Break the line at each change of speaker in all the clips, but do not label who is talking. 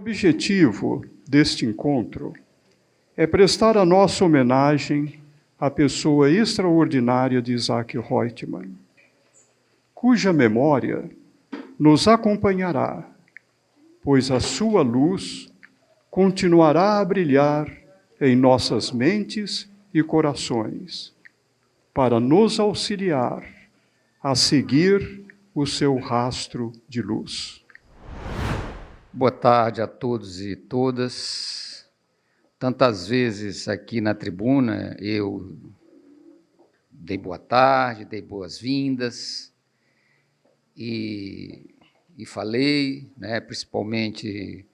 objetivo deste encontro é prestar a nossa homenagem à pessoa extraordinária de Isaac Reutemann, cuja memória nos acompanhará, pois a sua luz continuará a brilhar em nossas mentes e corações, para nos auxiliar a seguir o seu rastro de luz.
Boa tarde a todos e todas. Tantas vezes aqui na tribuna eu dei boa tarde, dei boas-vindas e falei, né, principalmente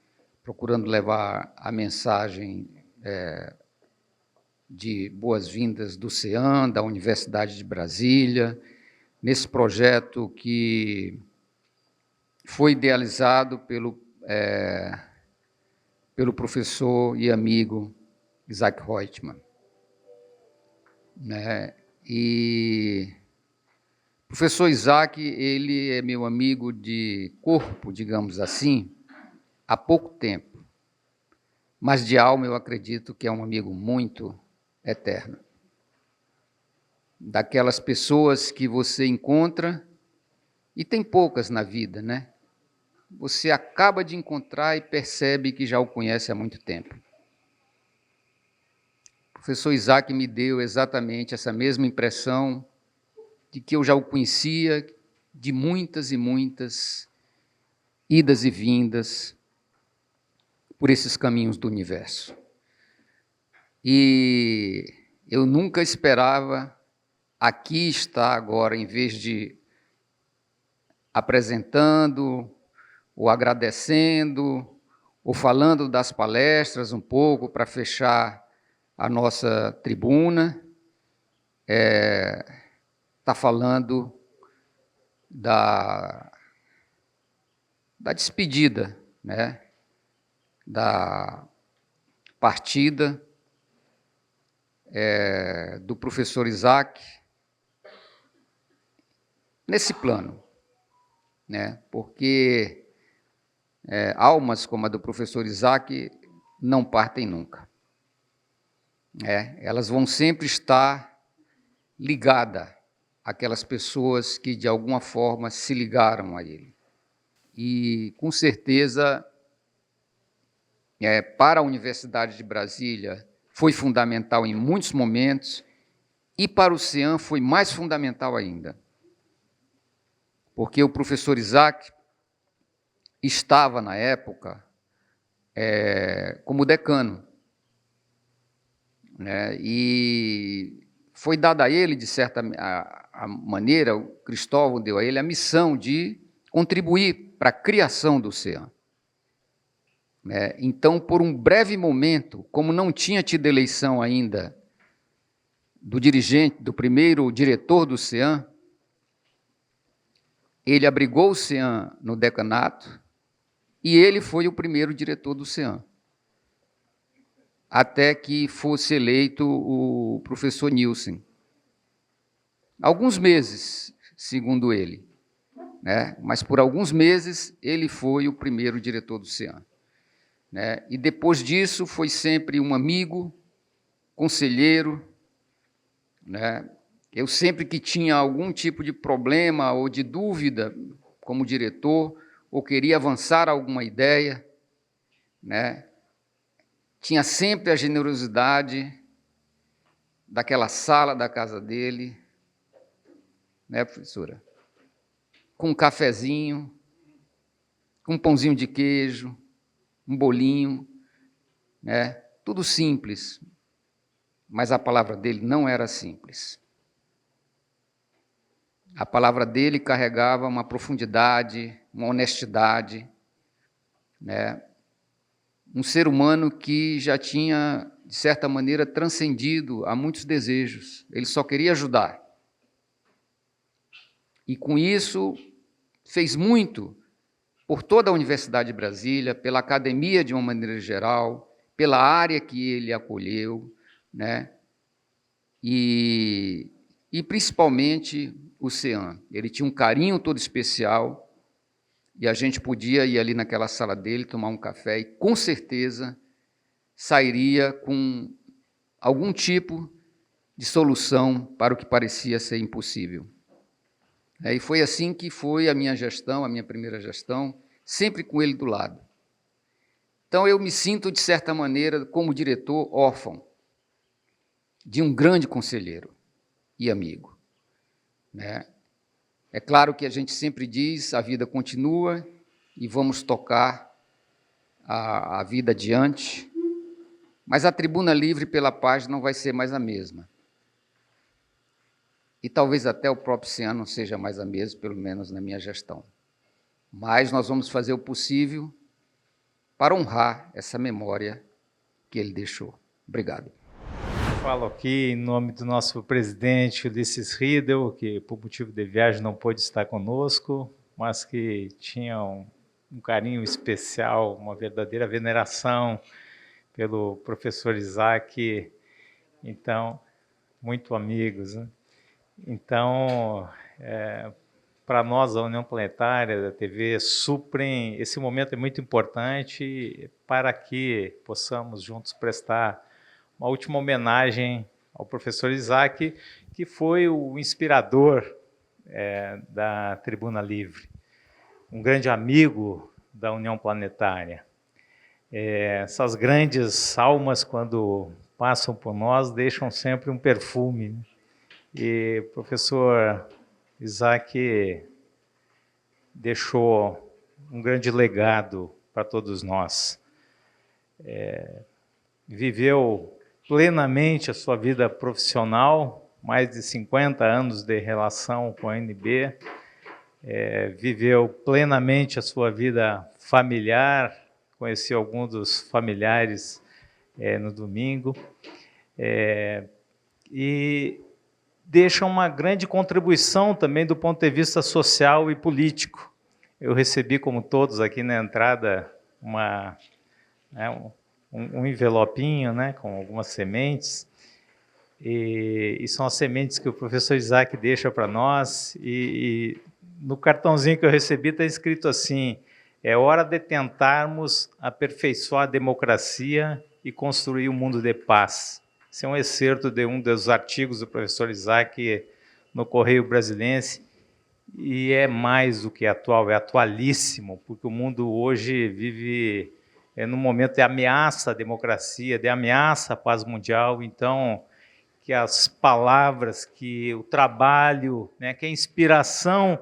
procurando levar a mensagem de boas-vindas do CEAM, da Universidade de Brasília, nesse projeto que foi idealizado pelo professor e amigo Isaac Reutemann. Né? E o professor Isaac, ele é meu amigo de corpo, digamos assim, há pouco tempo, mas de alma eu acredito que é um amigo muito eterno. Daquelas pessoas que você encontra, e tem poucas na vida, né? Você acaba de encontrar e percebe que já o conhece há muito tempo. O professor Isaac me deu exatamente essa mesma impressão de que eu já o conhecia de muitas e muitas idas e vindas por esses caminhos do universo. E eu nunca esperava aqui estar agora, em vez de apresentando, ou agradecendo, ou falando das palestras um pouco para fechar a nossa tribuna, está falando da despedida, né? Da partida do professor Isaac nesse plano, né? Porque almas como a do professor Isaac não partem nunca. Elas vão sempre estar ligadas àquelas pessoas que, de alguma forma, se ligaram a ele. E, com certeza, para a Universidade de Brasília, foi fundamental em muitos momentos, e para o CEAM foi mais fundamental ainda. Porque o professor Isaac estava, na época, como decano, né? E foi dada a ele, de certa maneira, o Cristóvão deu a ele a missão de contribuir para a criação do CEAM. Então, por um breve momento, como não tinha tido eleição ainda do dirigente, do primeiro diretor do CEAM, ele abrigou o CEAM no decanato e ele foi o primeiro diretor do CEAM, até que fosse eleito o professor Nilson. Alguns meses, segundo ele, né? Mas por alguns meses ele foi o primeiro diretor do CEAM. Né? E depois disso foi sempre um amigo, conselheiro. Né? Eu sempre que tinha algum tipo de problema ou de dúvida como diretor, ou queria avançar alguma ideia, né? Tinha sempre a generosidade daquela sala da casa dele, né, professora? Com um cafezinho, com um pãozinho de queijo, um bolinho, né? Tudo simples, mas a palavra dele não era simples. A palavra dele carregava uma profundidade, uma honestidade, né? Um ser humano que já tinha, de certa maneira, transcendido a muitos desejos. Ele só queria ajudar. E, com isso, fez muito por toda a Universidade de Brasília, pela academia de uma maneira geral, pela área que ele acolheu, né? E principalmente o CEAM. Ele tinha um carinho todo especial e a gente podia ir ali naquela sala dele, tomar um café, e com certeza sairia com algum tipo de solução para o que parecia ser impossível. E foi assim que foi a minha gestão, a minha primeira gestão, sempre com ele do lado. Então, eu me sinto, de certa maneira, como diretor, órfão de um grande conselheiro e amigo, né? É claro que a gente sempre diz, a vida continua e vamos tocar a vida adiante, mas a Tribuna Livre pela Paz não vai ser mais a mesma. E talvez até o próprio CEAN não seja mais a mesma, pelo menos na minha gestão. Mas nós vamos fazer o possível para honrar essa memória que ele deixou. Obrigado.
Falo aqui em nome do nosso presidente, Ulisses Riedel, que por motivo de viagem não pôde estar conosco, mas que tinha um carinho especial, uma verdadeira veneração pelo professor Isaac, então, muito amigos, né? Então, para nós, a União Planetária, da TV Suprem, esse momento é muito importante para que possamos juntos prestar uma última homenagem ao professor Isaac, que foi o inspirador da Tribuna Livre, um grande amigo da União Planetária. Essas grandes almas, quando passam por nós, deixam sempre um perfume, né? E o professor Isaac deixou um grande legado para todos nós. Viveu plenamente a sua vida profissional, mais de 50 anos de relação com a UNB, viveu plenamente a sua vida familiar, conheci alguns dos familiares no domingo, e deixa uma grande contribuição também do ponto de vista social e político. Eu recebi, como todos aqui na entrada, um envelopinho, né, com algumas sementes, e são as sementes que o professor Isaac deixa para nós, e no cartãozinho que eu recebi está escrito assim: é hora de tentarmos aperfeiçoar a democracia e construir um mundo de paz. Esse é um excerto de um dos artigos do professor Isaac no Correio Brasilense, e é mais do que atual, é atualíssimo, porque o mundo hoje vive num momento de ameaça à democracia, de ameaça à paz mundial. Então, que as palavras, que o trabalho, né, que a inspiração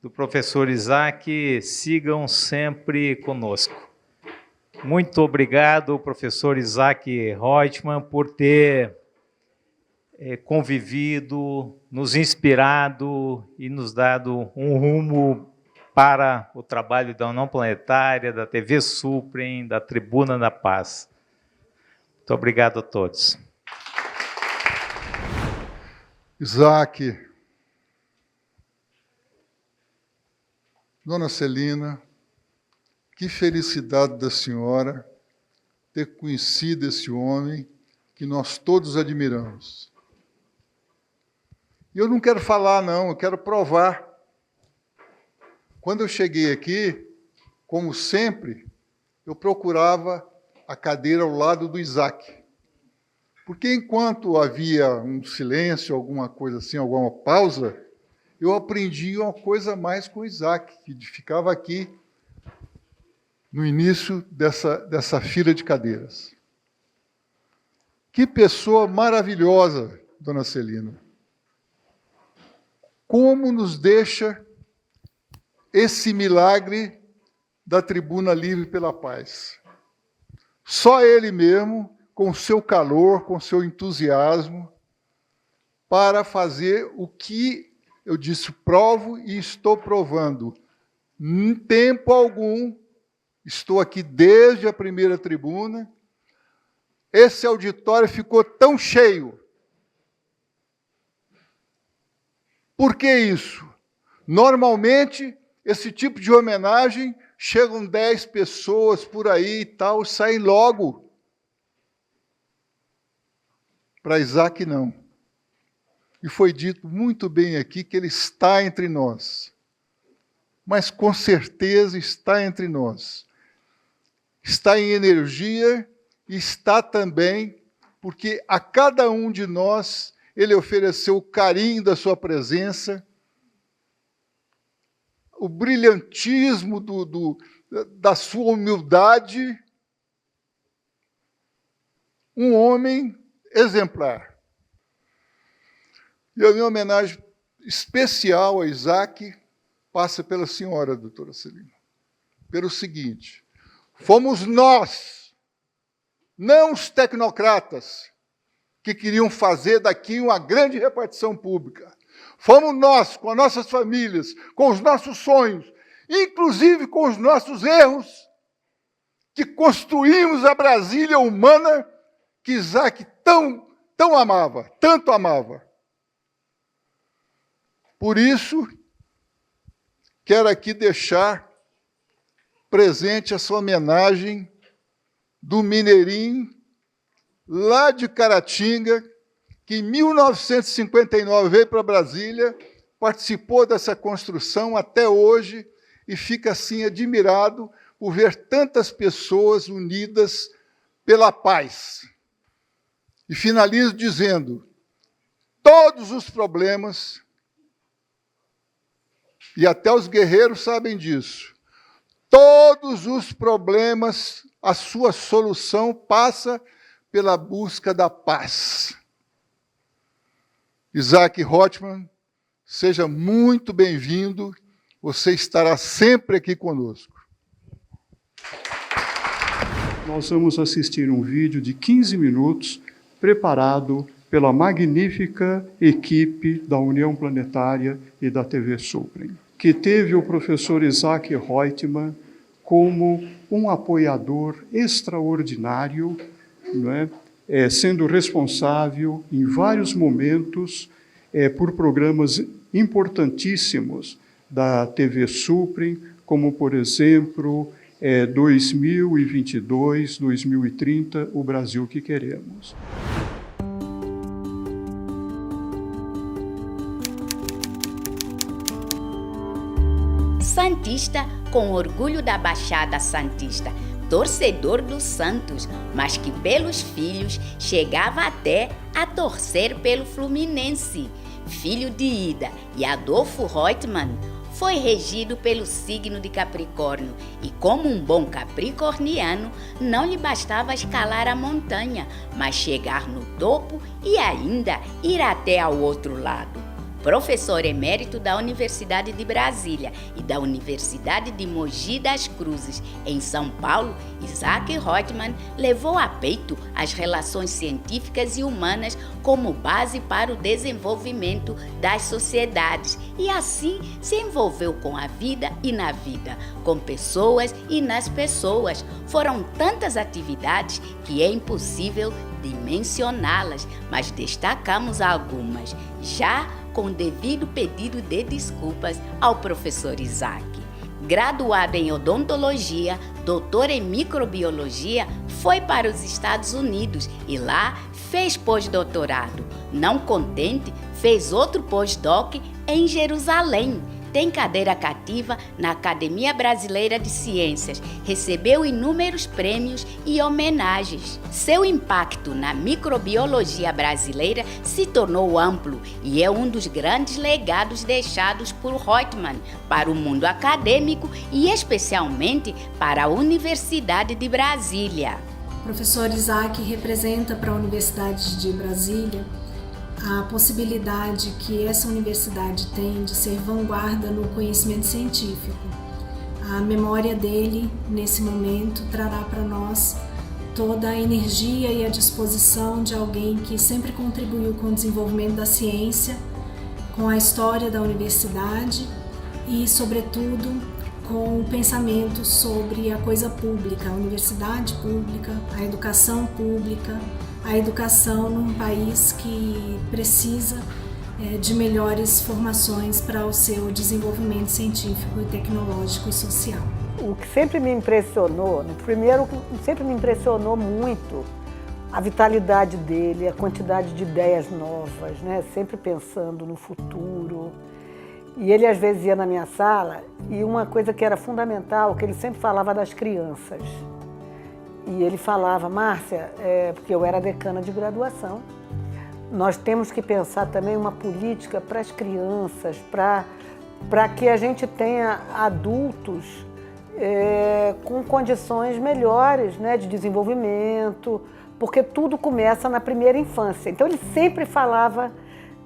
do professor Isaac sigam sempre conosco. Muito obrigado, professor Isaac Reutemann, por ter convivido, nos inspirado e nos dado um rumo para o trabalho da União Planetária, da TV Suprem, da Tribuna da Paz. Muito obrigado a todos.
Isaac, Dona Celina, que felicidade da senhora ter conhecido esse homem que nós todos admiramos. E eu não quero falar, não, eu quero provar. Quando eu cheguei aqui, como sempre, eu procurava a cadeira ao lado do Isaac. Porque enquanto havia um silêncio, alguma coisa assim, alguma pausa, eu aprendi uma coisa mais com o Isaac, que ficava aqui no início dessa fila de cadeiras. Que pessoa maravilhosa, Dona Celina. Como nos deixa esse milagre da Tribuna Livre pela Paz. Só ele mesmo, com seu calor, com seu entusiasmo, para fazer o que eu disse, provo e estou provando. Em tempo algum, estou aqui desde a primeira tribuna, esse auditório ficou tão cheio. Por que isso? Normalmente, esse tipo de homenagem, chegam 10 pessoas por aí e tal, saem logo. Para Isaac, não. E foi dito muito bem aqui que ele está entre nós. mas com certeza está entre nós. Está em energia e está também porque a cada um de nós ele ofereceu o carinho da sua presença, o brilhantismo da sua humildade, um homem exemplar. E a minha homenagem especial a Isaac passa pela senhora, doutora Celina, pelo seguinte: fomos nós, não os tecnocratas, que queriam fazer daqui uma grande repartição pública. Fomos nós, com as nossas famílias, com os nossos sonhos, inclusive com os nossos erros, que construímos a Brasília humana que Isaac tão amava, tanto amava. Por isso, quero aqui deixar presente essa homenagem do mineirinho, lá de Caratinga, que em 1959 veio para Brasília, participou dessa construção até hoje e fica assim admirado por ver tantas pessoas unidas pela paz. E finalizo dizendo: todos os problemas, e até os guerreiros sabem disso, todos os problemas, a sua solução passa pela busca da paz. Isaac Roitman, seja muito bem-vindo, você estará sempre aqui conosco.
Nós vamos assistir um vídeo de 15 minutos preparado pela magnífica equipe da União Planetária e da TV Suprem, que teve o professor Isaac Roitman como um apoiador extraordinário, não é? Sendo responsável em vários momentos por programas importantíssimos da TV Suprem, como, por exemplo, 2022, 2030, o Brasil que queremos.
Santista com orgulho da Baixada Santista, torcedor do Santos, mas que pelos filhos chegava até a torcer pelo Fluminense. Filho de Ida e Adolfo Roitman, foi regido pelo signo de Capricórnio e, como um bom capricorniano, não lhe bastava escalar a montanha, mas chegar no topo e ainda ir até ao outro lado. Professor emérito da Universidade de Brasília e da Universidade de Mogi das Cruzes, em São Paulo, Isaac Roitman levou a peito as relações científicas e humanas como base para o desenvolvimento das sociedades e assim se envolveu com a vida e na vida, com pessoas e nas pessoas. Foram tantas atividades que é impossível dimensioná-las, mas destacamos algumas, já com devido pedido de desculpas ao professor Isaac. Graduado em odontologia, doutor em microbiologia, foi para os Estados Unidos e lá fez pós-doutorado. Não contente, fez outro pós-doc em Jerusalém. Tem cadeira cativa na Academia Brasileira de Ciências, recebeu inúmeros prêmios e homenagens. Seu impacto na microbiologia brasileira se tornou amplo e é um dos grandes legados deixados por Roitman para o mundo acadêmico e especialmente para a Universidade de Brasília.
O professor Isaac representa para a Universidade de Brasília a possibilidade que essa universidade tem de ser vanguarda no conhecimento científico. A memória dele, nesse momento, trará para nós toda a energia e a disposição de alguém que sempre contribuiu com o desenvolvimento da ciência, com a história da universidade e, sobretudo, com o pensamento sobre a coisa pública, a universidade pública, a educação pública, a educação num país que precisa de melhores formações para o seu desenvolvimento científico, tecnológico e social.
O que sempre me impressionou, primeiro, sempre me impressionou muito a vitalidade dele, a quantidade de ideias novas, né? Sempre pensando no futuro. E ele às vezes ia na minha sala e uma coisa que era fundamental, que ele sempre falava das crianças. E ele falava, Márcia, porque eu era decana de graduação, nós temos que pensar também uma política para as crianças, para que a gente tenha adultos com condições melhores, né, de desenvolvimento, porque tudo começa na primeira infância. Então ele sempre falava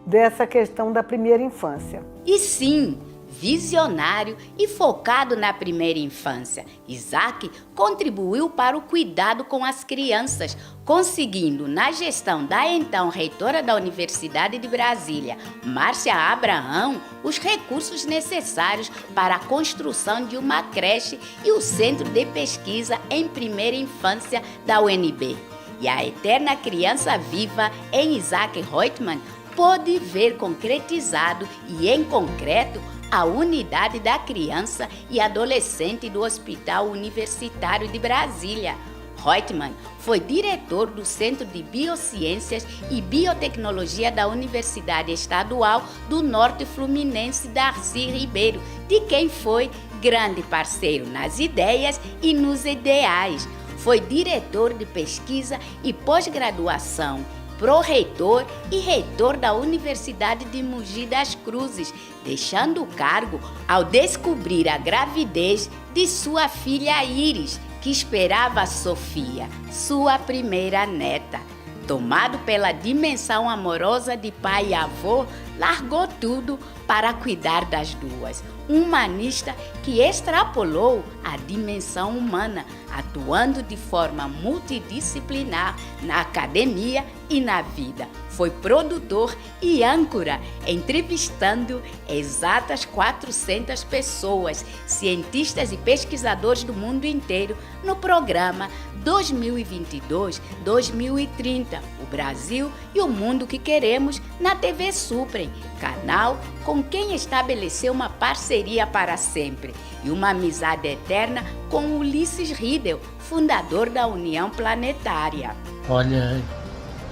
dessa questão da primeira infância.
E sim, visionário e focado na primeira infância, Isaac contribuiu para o cuidado com as crianças, conseguindo, na gestão da então reitora da Universidade de Brasília, Márcia Abrahão, os recursos necessários para a construção de uma creche e o Centro de Pesquisa em Primeira Infância da UNB. E a eterna criança viva em Isaac Reutemann pôde ver concretizado e em concreto a unidade da criança e adolescente do Hospital Universitário de Brasília. Reutemann foi diretor do Centro de Biociências e Biotecnologia da Universidade Estadual do Norte Fluminense Darcy Ribeiro, de quem foi grande parceiro nas ideias e nos ideais. Foi diretor de pesquisa e pós-graduação, pró-reitor e reitor da Universidade de Mogi das Cruzes, deixando o cargo ao descobrir a gravidez de sua filha Iris, que esperava a Sofia, sua primeira neta. Tomado pela dimensão amorosa de pai e avô, largou tudo para cuidar das duas. Um humanista que extrapolou a dimensão humana, atuando de forma multidisciplinar na academia e na vida. Foi produtor e âncora, entrevistando exatas 400 pessoas, cientistas e pesquisadores do mundo inteiro, no programa 2022-2030, o Brasil e o mundo que queremos, na TV Suprem, canal com quem estabeleceu uma parceria para sempre e uma amizade eterna com Ulisses Riedel, fundador da União Planetária.
Olha,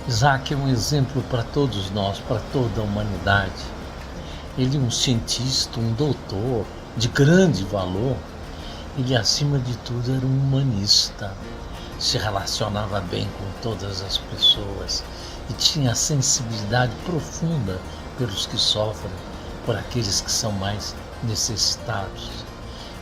Isaac é um exemplo para todos nós, para toda a humanidade. Ele é um cientista, um doutor de grande valor. Ele, acima de tudo, era um humanista. Se relacionava bem com todas as pessoas e tinha sensibilidade profunda pelos que sofrem, por aqueles que são mais necessitados.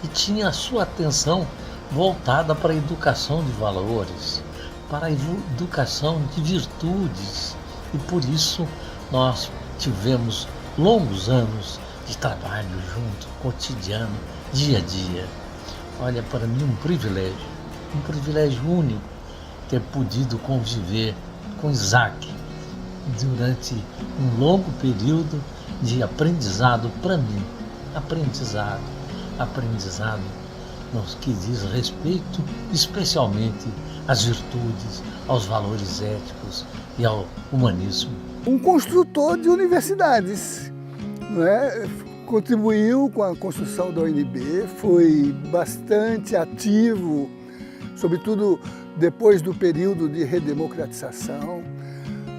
E tinha a sua atenção voltada para a educação de valores, para a educação de virtudes. E por isso nós tivemos longos anos de trabalho junto, cotidiano, dia a dia. Olha, para mim um privilégio único ter podido conviver com Isaac durante um longo período de aprendizado para mim. Aprendizado no que diz respeito especialmente às virtudes, aos valores éticos e ao humanismo.
Um construtor de universidades, não é? Contribuiu com a construção da UNB, foi bastante ativo, sobretudo depois do período de redemocratização.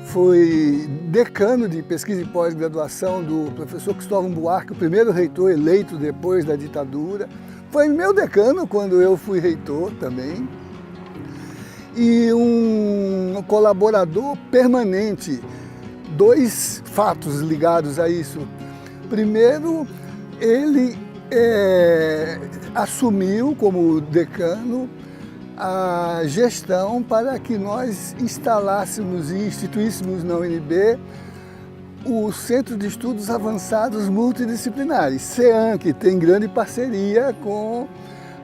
Foi decano de pesquisa e pós-graduação do professor Cristóvão Buarque, o primeiro reitor eleito depois da ditadura. Foi meu decano quando eu fui reitor também. E um colaborador permanente. Dois fatos ligados a isso. Primeiro, ele assumiu como decano a gestão para que nós instalássemos e instituíssemos na UNB o Centro de Estudos Avançados Multidisciplinares, CEAM, que tem grande parceria com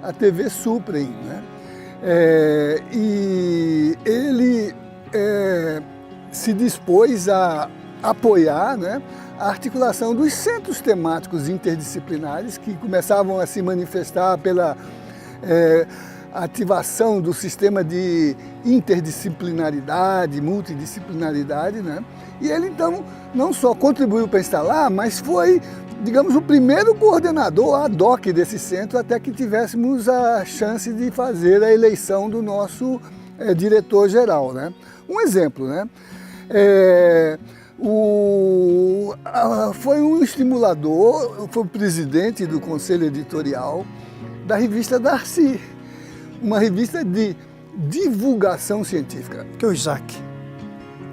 a TV Suprem, né? E ele se dispôs a apoiar, né, a articulação dos centros temáticos interdisciplinares que começavam a se manifestar pela ativação do sistema de interdisciplinaridade, multidisciplinaridade, né? E ele, então, não só contribuiu para instalar, mas foi, digamos, o primeiro coordenador ad hoc desse centro até que tivéssemos a chance de fazer a eleição do nosso diretor-geral, né? Um exemplo, né? Foi um estimulador, foi o presidente do conselho editorial da revista Darcy, uma revista de divulgação científica.
Porque o Isaac,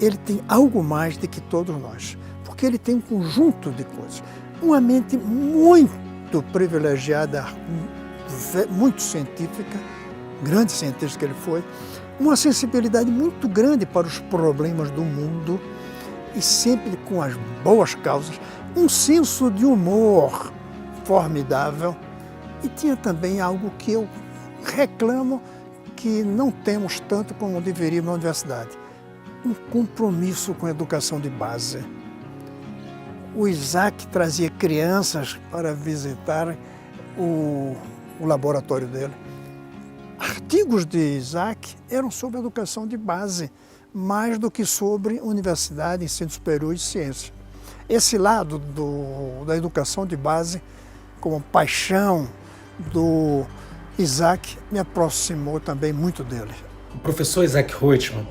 ele tem algo mais do que todos nós, porque ele tem um conjunto de coisas. Uma mente muito privilegiada, muito científica, grande cientista que ele foi, uma sensibilidade muito grande para os problemas do mundo e sempre com as boas causas, um senso de humor formidável e tinha também algo que eu reclamo que não temos tanto como deveríamos na universidade, um compromisso com a educação de base. O Isaac trazia crianças para visitar o laboratório dele. Artigos de Isaac eram sobre educação de base, mais do que sobre universidade, ensino superior e ciência. Esse lado da educação de base, como paixão do Isaac, me aproximou também muito dele.
O professor Isaac Reutemann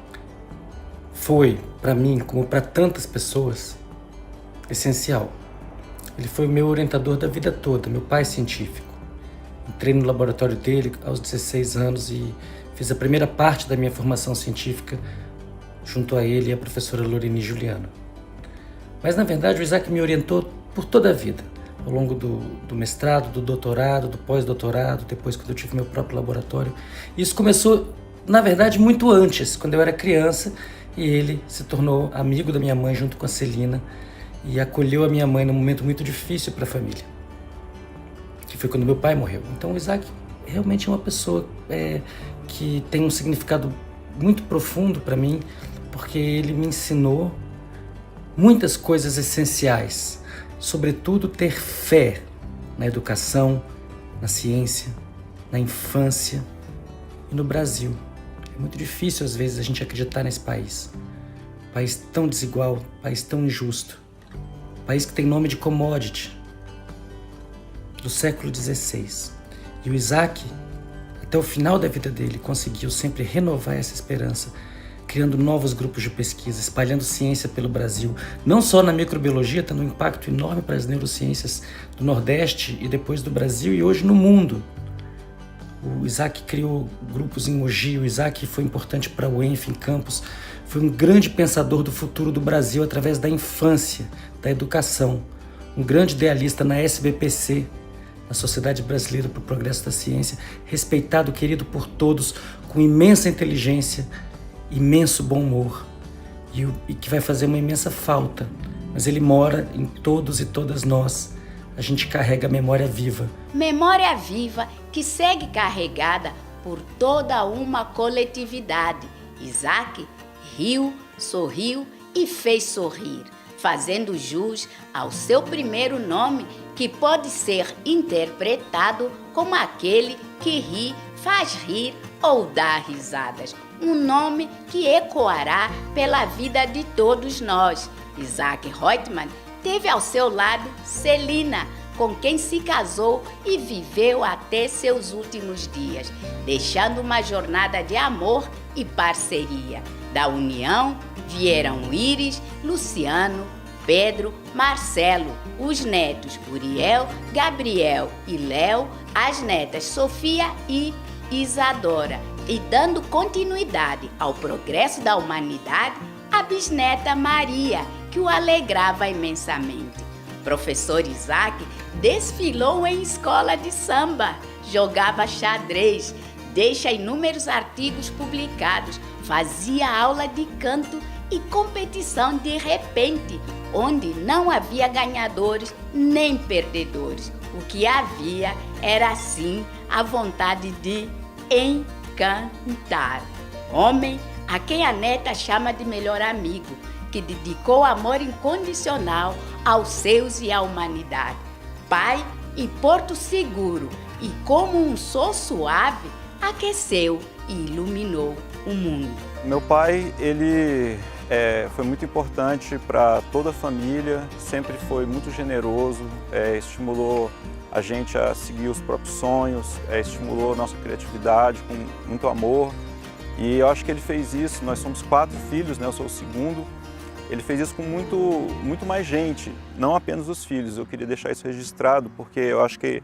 foi, para mim, como para tantas pessoas, essencial. Ele foi o meu orientador da vida toda, meu pai científico. Entrei no laboratório dele aos 16 anos e fiz a primeira parte da minha formação científica junto a ele e a professora Lorine Juliano. Mas, na verdade, o Isaac me orientou por toda a vida, ao longo do mestrado, do doutorado, do pós-doutorado, depois quando eu tive meu próprio laboratório. Isso começou, na verdade, muito antes, quando eu era criança, e ele se tornou amigo da minha mãe junto com a Celina e acolheu a minha mãe num momento muito difícil para a família, que foi quando meu pai morreu. Então o Isaac realmente é uma pessoa que tem um significado muito profundo para mim, porque ele me ensinou muitas coisas essenciais, sobretudo ter fé na educação, na ciência, na infância e no Brasil. É muito difícil às vezes a gente acreditar nesse país. País tão desigual, país tão injusto, país que tem nome de commodity, do século XVI. E o Isaac, até o final da vida dele, conseguiu sempre renovar essa esperança, criando novos grupos de pesquisa, espalhando ciência pelo Brasil, não só na microbiologia, tendo um impacto enorme para as neurociências do Nordeste e depois do Brasil e hoje no mundo. O Isaac criou grupos em Mogi, o Isaac foi importante para o UENF em Campos, foi um grande pensador do futuro do Brasil através da infância, da educação, um grande idealista na SBPC, na Sociedade Brasileira para o Progresso da Ciência, respeitado, querido por todos, com imensa inteligência, imenso bom humor, e que vai fazer uma imensa falta, mas ele mora em todos e todas nós. A gente carrega a memória viva.
Memória viva que segue carregada por toda uma coletividade. Isaac riu, sorriu e fez sorrir, fazendo jus ao seu primeiro nome, que pode ser interpretado como aquele que ri, faz rir ou dá risadas. Um nome que ecoará pela vida de todos nós. Isaac Reutemann teve ao seu lado Celina, com quem se casou e viveu até seus últimos dias, deixando uma jornada de amor e parceria. Da união vieram Íris, Luciano, Pedro, Marcelo, os netos Uriel, Gabriel e Léo, as netas Sofia e Isadora, e dando continuidade ao progresso da humanidade, a bisneta Maria, que o alegrava imensamente. Professor Isaac desfilou em escola de samba, jogava xadrez, deixa inúmeros artigos publicados, fazia aula de canto e competição de repente, onde não havia ganhadores nem perdedores. O que havia era, sim, a vontade de encantar. Homem a quem a neta chama de melhor amigo, que dedicou amor incondicional aos seus e à humanidade. Pai e porto seguro, e como um sol suave, aqueceu e iluminou o mundo.
Meu pai, ele foi muito importante para toda a família, sempre foi muito generoso, estimulou a gente a seguir os próprios sonhos, estimulou a nossa criatividade com muito amor. E eu acho que ele fez isso. Nós somos 4 filhos, né? Eu sou o segundo. ele fez isso com muito mais gente, não apenas os filhos. Eu queria deixar isso registrado, porque eu acho que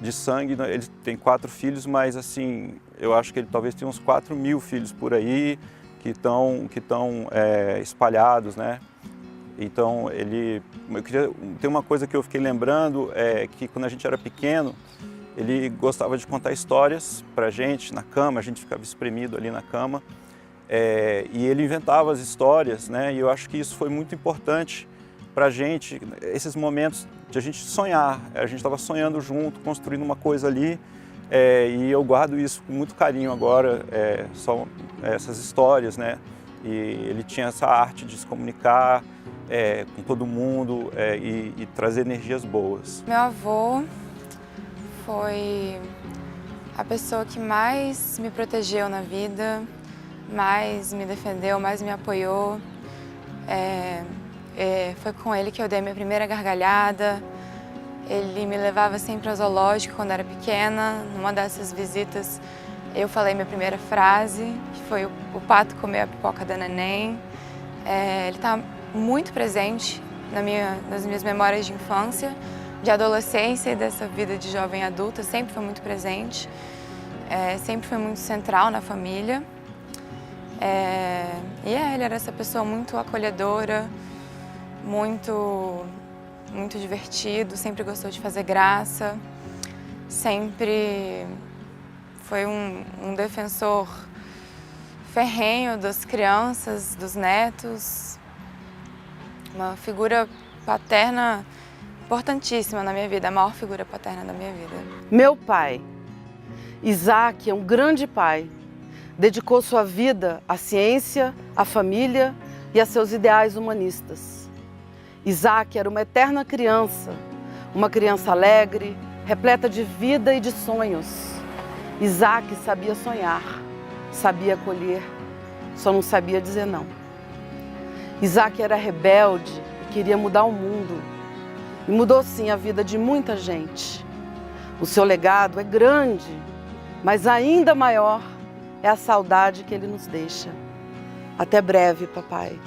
de sangue, ele tem 4 filhos, mas assim, eu acho que ele talvez tenha uns 4.000 filhos por aí, que estão espalhados, né? Então, tem uma coisa que eu fiquei lembrando, que quando a gente era pequeno, ele gostava de contar histórias pra gente na cama, a gente ficava espremido ali na cama, e ele inventava as histórias, né? E eu acho que isso foi muito importante pra gente, esses momentos de a gente sonhar. A gente estava sonhando junto, construindo uma coisa ali, e eu guardo isso com muito carinho agora, essas histórias, né? E ele tinha essa arte de se comunicar com todo mundo e trazer energias boas.
Meu avô foi a pessoa que mais me protegeu na vida, mais me defendeu, mais me apoiou. Foi com ele que eu dei minha primeira gargalhada. Ele me levava sempre ao zoológico quando era pequena. Numa dessas visitas, eu falei minha primeira frase, que foi o pato comeu a pipoca da neném. Ele está muito presente nas minhas memórias de infância, de adolescência e dessa vida de jovem adulta. Sempre foi muito presente, sempre foi muito central na família. Ele era essa pessoa muito acolhedora, muito divertido, sempre gostou de fazer graça, sempre foi um defensor ferrenho das crianças, dos netos, uma figura paterna importantíssima na minha vida, a maior figura paterna da minha vida.
Meu pai, Isaac, é um grande pai. Dedicou sua vida à ciência, à família e a seus ideais humanistas. Isaac era uma eterna criança, uma criança alegre, repleta de vida e de sonhos. Isaac sabia sonhar, sabia acolher, só não sabia dizer não. Isaac era rebelde e queria mudar o mundo. E mudou sim a vida de muita gente. O seu legado é grande, mas ainda maior é a saudade que ele nos deixa. Até breve, papai.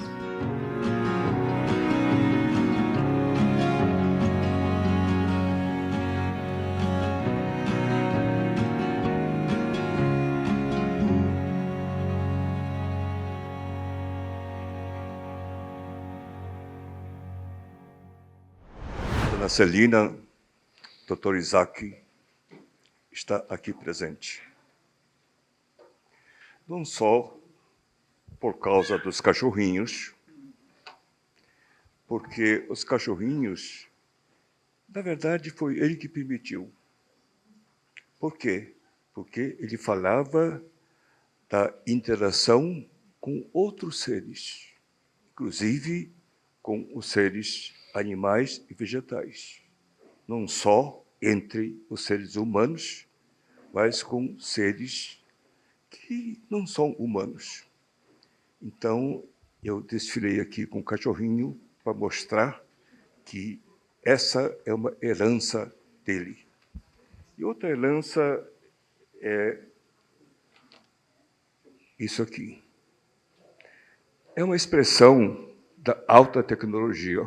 Dona Celina, Dr. Isaac está aqui presente. Não só por causa dos cachorrinhos, porque os cachorrinhos, na verdade, foi ele que permitiu. Por quê? Porque ele falava da interação com outros seres, inclusive com os seres animais e vegetais. Não só entre os seres humanos, mas com seres que não são humanos. Então, eu desfilei aqui com o cachorrinho para mostrar que essa é uma herança dele. E outra herança é isso aqui. É uma expressão da alta tecnologia,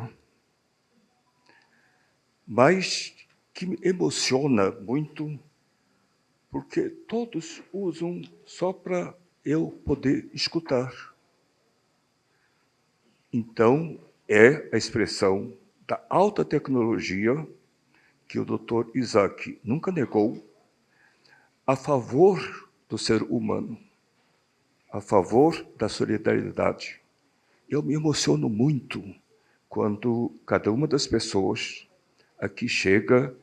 mas que me emociona muito, porque todos usam só para eu poder escutar. Então, é a expressão da alta tecnologia que o Dr. Isaac nunca negou a favor do ser humano, a favor da solidariedade. Eu me emociono muito quando cada uma das pessoas aqui chega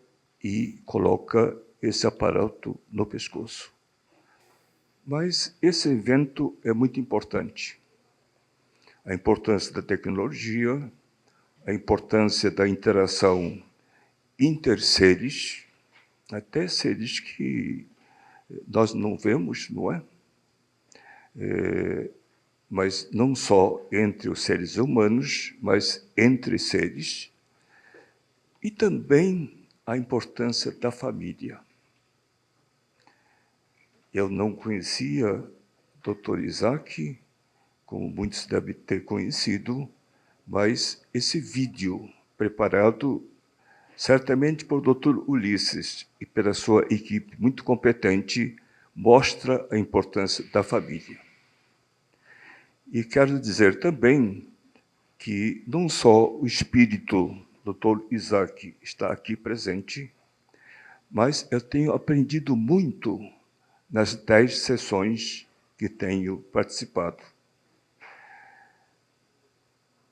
e coloca esse aparato no pescoço. Mas esse evento é muito importante. A importância da tecnologia, a importância da interação interseres, até seres que nós não vemos, não é? Mas não só entre os seres humanos, mas entre seres. E também a importância da família. Eu não conhecia Dr. Isaac, como muitos devem ter conhecido, mas esse vídeo, preparado certamente por Dr. Ulisses e pela sua equipe muito competente, mostra a importância da família. E quero dizer também que não só o espírito do Dr. Isaac está aqui presente, mas eu tenho aprendido muito nas 10 sessões que tenho participado.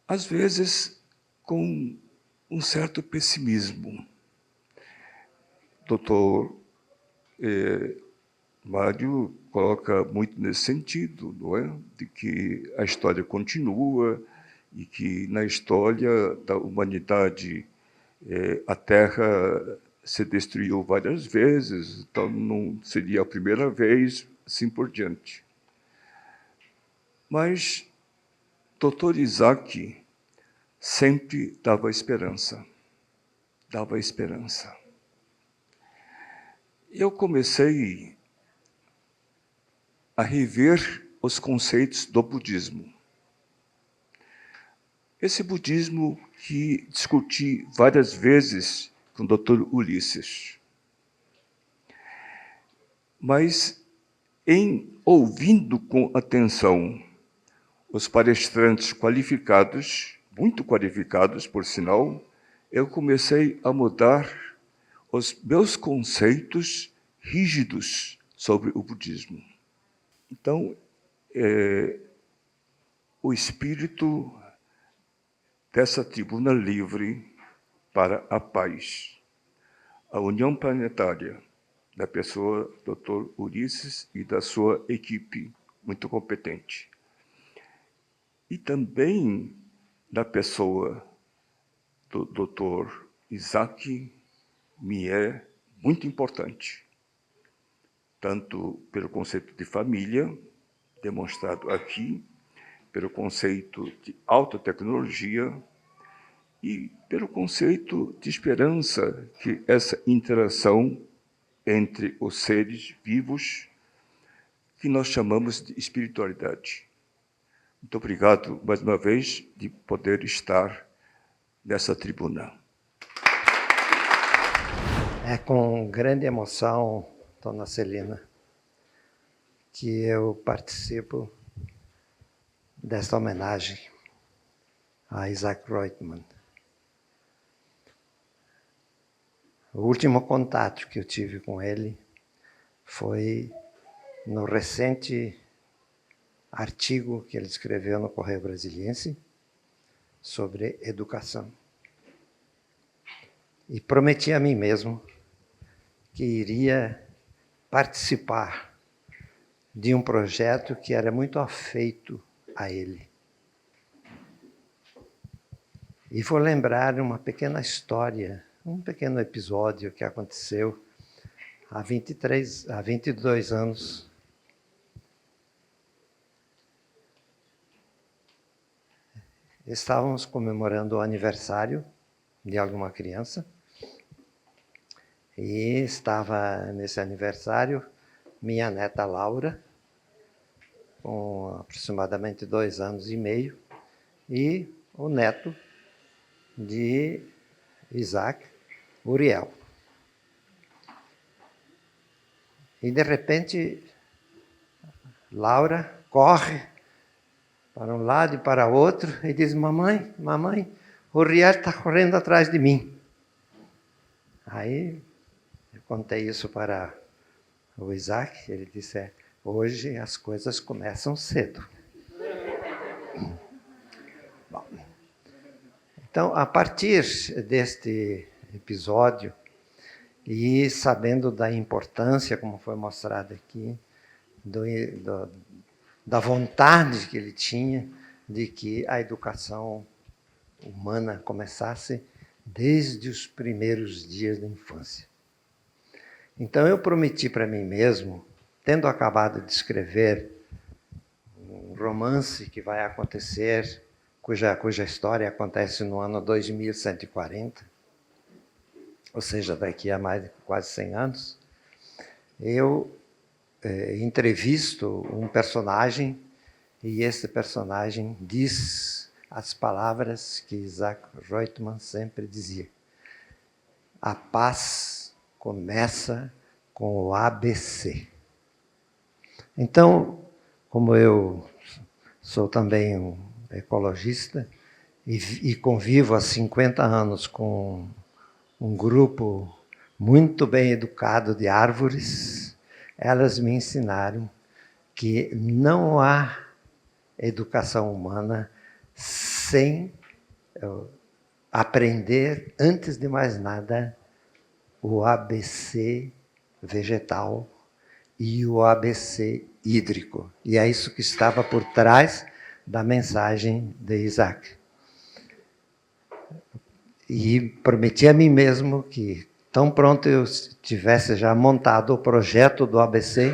Às vezes, com um certo pessimismo. Dr. Mário coloca muito nesse sentido, não é? De que a história continua e que na história da humanidade a Terra se destruiu várias vezes, então não seria a primeira vez, assim por diante. Mas Dr. Isaac sempre dava esperança. Dava esperança. Eu comecei a rever os conceitos do budismo. Esse budismo que discuti várias vezes com o Dr. Ulisses. Mas, em ouvindo com atenção os palestrantes qualificados, muito qualificados, por sinal, eu comecei a mudar os meus conceitos rígidos sobre o budismo. Então, o espírito dessa tribuna livre para a paz, a união planetária da pessoa Dr. Ulisses e da sua equipe muito competente. E também da pessoa do Dr. Isaac me é muito importante, tanto pelo conceito de família, demonstrado aqui, pelo conceito de alta tecnologia e pelo conceito de esperança, que essa interação entre os seres vivos, que nós chamamos de espiritualidade. Muito obrigado, mais uma vez, de poder estar nessa tribuna.
É com grande emoção, dona Celina, que eu participo desta homenagem a Isaac Reutemann. O último contato que eu tive com ele foi no recente artigo que ele escreveu no Correio Brasiliense sobre educação. E prometi a mim mesmo que iria participar de um projeto que era muito afeito a ele. E vou lembrar uma pequena história, um pequeno episódio que aconteceu há 22 anos. Estávamos comemorando o aniversário de alguma criança e estava nesse aniversário minha neta Laura, com aproximadamente 2 anos e meio, e o neto de Isaac, Uriel. E de repente, Laura corre para um lado e para outro e diz: mamãe, o Uriel está correndo atrás de mim. Aí eu contei isso para o Isaac, ele disse: hoje as coisas começam cedo. Bom, então, a partir deste episódio, e sabendo da importância, como foi mostrado aqui, da vontade que ele tinha de que a educação humana começasse desde os primeiros dias da infância. Então eu prometi para mim mesmo, tendo acabado de escrever um romance que vai acontecer, cuja história acontece no ano 2140, ou seja, daqui a mais de quase 100 anos, eu entrevisto um personagem e esse personagem diz as palavras que Isaac Reutemann sempre dizia. A paz começa com o ABC. Então, como eu sou também um ecologista e convivo há 50 anos com um grupo muito bem educado de árvores, elas me ensinaram que não há educação humana sem aprender, antes de mais nada, o ABC vegetal e o ABC hídrico. E é isso que estava por trás da mensagem de Isaac. E prometi a mim mesmo que, tão pronto eu tivesse já montado o projeto do ABC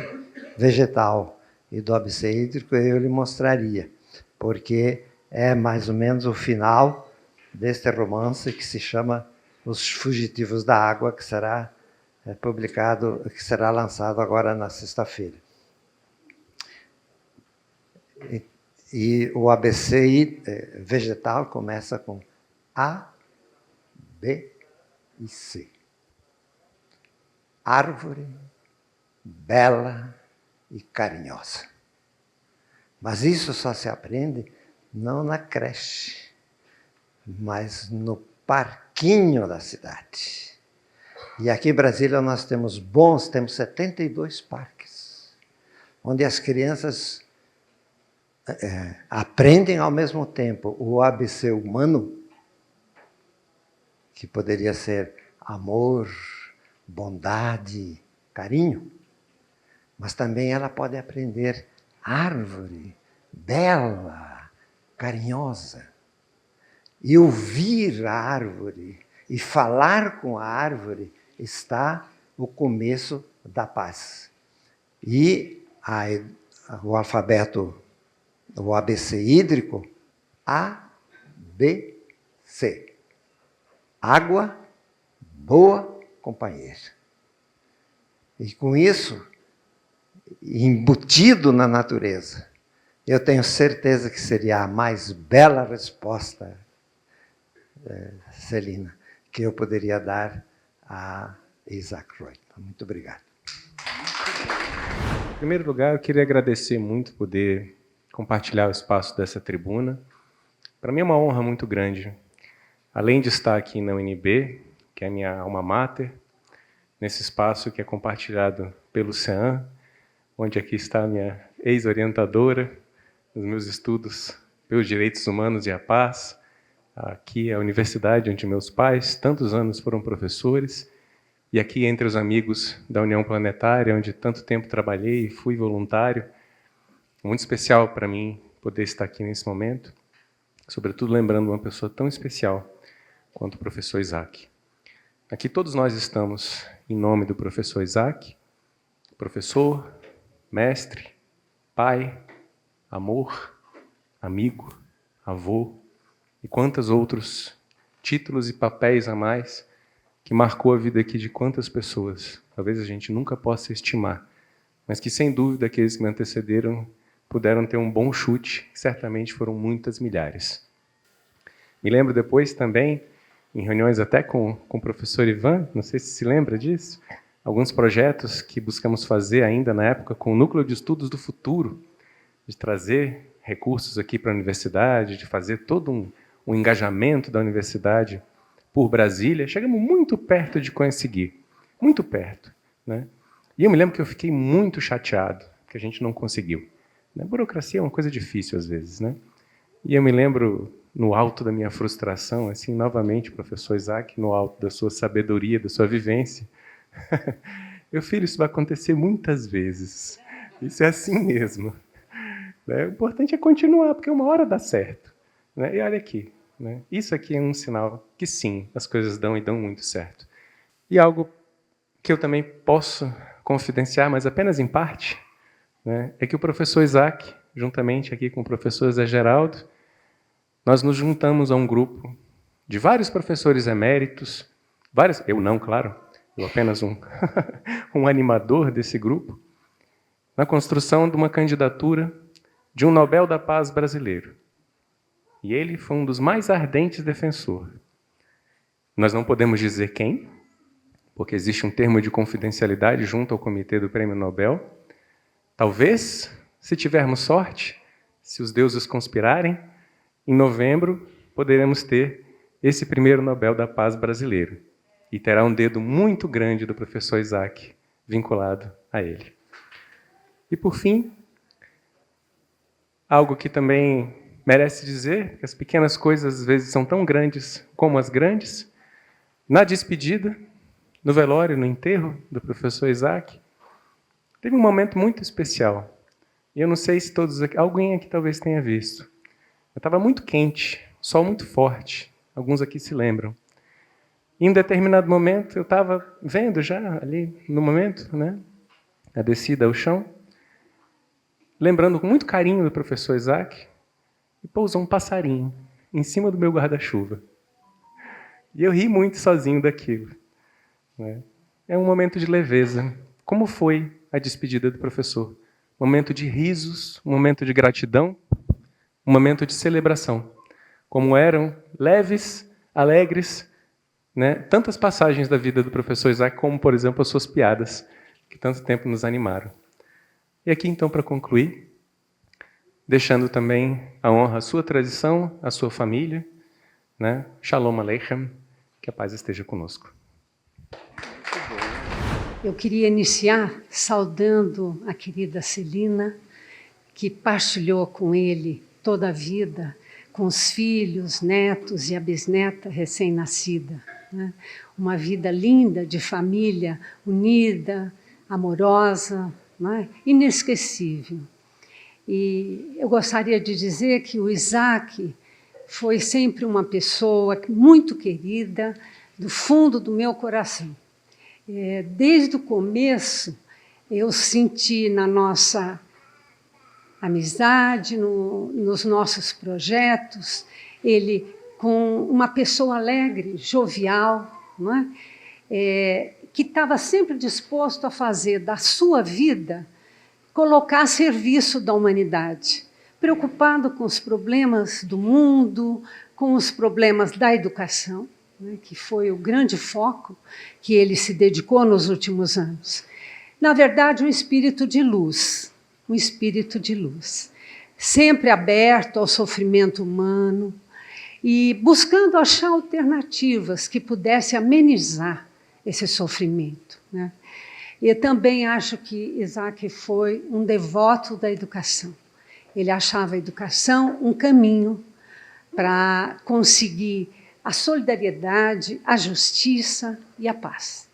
vegetal e do ABC hídrico, eu lhe mostraria, porque é mais ou menos o final deste romance que se chama Os Fugitivos da Água, que será publicado, que será lançado agora na sexta-feira. E o ABC vegetal começa com A, B e C. Árvore bela e carinhosa. Mas isso só se aprende não na creche, mas no parquinho da cidade. E aqui em Brasília nós temos 72 parques, onde as crianças aprendem ao mesmo tempo o ABC humano, que poderia ser amor, bondade, carinho, mas também ela pode aprender árvore, bela, carinhosa, e ouvir a árvore e falar com a árvore está o começo da paz. E o alfabeto, o ABC hídrico, A, B, C. Água, boa companheira. E com isso, embutido na natureza, eu tenho certeza que seria a mais bela resposta, Celina, que eu poderia dar a Isaac Reutemann. Muito obrigado.
Em primeiro lugar, eu queria agradecer muito poder compartilhar o espaço dessa tribuna. Para mim é uma honra muito grande, além de estar aqui na UNB, que é a minha alma mater, nesse espaço que é compartilhado pelo CEAM, onde aqui está a minha ex-orientadora nos meus estudos pelos direitos humanos e a paz. Aqui é a universidade onde meus pais, tantos anos, foram professores, e aqui entre os amigos da União Planetária, onde tanto tempo trabalhei e fui voluntário. Muito especial para mim poder estar aqui nesse momento, sobretudo lembrando uma pessoa tão especial quanto o professor Isaac. Aqui todos nós estamos em nome do professor Isaac, professor, mestre, pai, amor, amigo, avô, e quantos outros títulos e papéis a mais que marcou a vida aqui de quantas pessoas. Talvez a gente nunca possa estimar, mas que, sem dúvida, aqueles que me antecederam puderam ter um bom chute, que certamente foram muitas milhares. Me lembro depois também, em reuniões até com o professor Ivan, não sei se lembra disso, alguns projetos que buscamos fazer ainda na época com o Núcleo de Estudos do Futuro, de trazer recursos aqui para a universidade, de fazer todo um engajamento da universidade por Brasília. Chegamos muito perto de conseguir, muito perto, né? E eu me lembro que eu fiquei muito chateado que a gente não conseguiu. A burocracia é uma coisa difícil às vezes, né? E eu me lembro, no alto da minha frustração, assim, novamente, professor Isaac, no alto da sua sabedoria, da sua vivência, meu filho, isso vai acontecer muitas vezes. Isso é assim mesmo. O importante é continuar, porque uma hora dá certo. Né? E olha aqui, né? Isso aqui é um sinal que sim, as coisas dão e dão muito certo. E algo que eu também posso confidenciar, mas apenas em parte, né, é que o professor Isaac, juntamente aqui com o professor Zé Geraldo, nós nos juntamos a um grupo de vários professores eméritos, eu não, claro, eu apenas um animador desse grupo, na construção de uma candidatura de um Nobel da Paz brasileiro. E ele foi um dos mais ardentes defensores. Nós não podemos dizer quem, porque existe um termo de confidencialidade junto ao Comitê do Prêmio Nobel. Talvez, se tivermos sorte, se os deuses conspirarem, em novembro poderemos ter esse primeiro Nobel da Paz brasileiro. E terá um dedo muito grande do professor Isaac vinculado a ele. E, por fim, algo que também merece dizer, que as pequenas coisas às vezes são tão grandes como as grandes. Na despedida, no velório, no enterro do professor Isaac, teve um momento muito especial. E eu não sei se todos aqui, alguém aqui talvez tenha visto. Estava muito quente, sol muito forte. Alguns aqui se lembram. E em um determinado momento, eu estava vendo já ali, no momento, né, a descida ao chão, lembrando com muito carinho do professor Isaac, e pousou um passarinho em cima do meu guarda-chuva. E eu ri muito sozinho daquilo. Né? É um momento de leveza. Como foi a despedida do professor? Um momento de risos, um momento de gratidão, um momento de celebração. Como eram leves, alegres, né? Tantas passagens da vida do professor Isaac, como, por exemplo, as suas piadas, que tanto tempo nos animaram. E aqui, então, para concluir, deixando também a honra à sua tradição, à sua família, né? Shalom Aleichem, que a paz esteja conosco.
Eu queria iniciar saudando a querida Celina, que partilhou com ele toda a vida, com os filhos, netos e a bisneta recém-nascida. Né? Uma vida linda, de família, unida, amorosa, né? Inesquecível. E eu gostaria de dizer que o Isaac foi sempre uma pessoa muito querida, do fundo do meu coração. Desde o começo, eu senti na nossa amizade, nos nossos projetos, ele com uma pessoa alegre, jovial, não é? Que estava sempre disposto a fazer da sua vida, colocar a serviço da humanidade, preocupado com os problemas do mundo, com os problemas da educação, né, que foi o grande foco que ele se dedicou nos últimos anos. Na verdade, um espírito de luz, sempre aberto ao sofrimento humano e buscando achar alternativas que pudessem amenizar esse sofrimento. Né? E eu também acho que Isaac foi um devoto da educação. Ele achava a educação um caminho para conseguir a solidariedade, a justiça e a paz.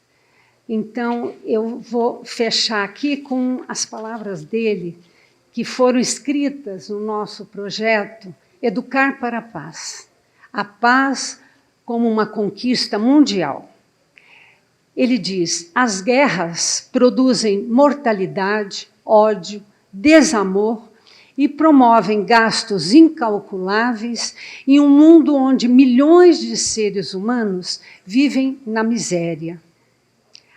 Então, eu vou fechar aqui com as palavras dele, que foram escritas no nosso projeto Educar para a Paz. A paz como uma conquista mundial. Ele diz: as guerras produzem mortalidade, ódio, desamor e promovem gastos incalculáveis em um mundo onde milhões de seres humanos vivem na miséria.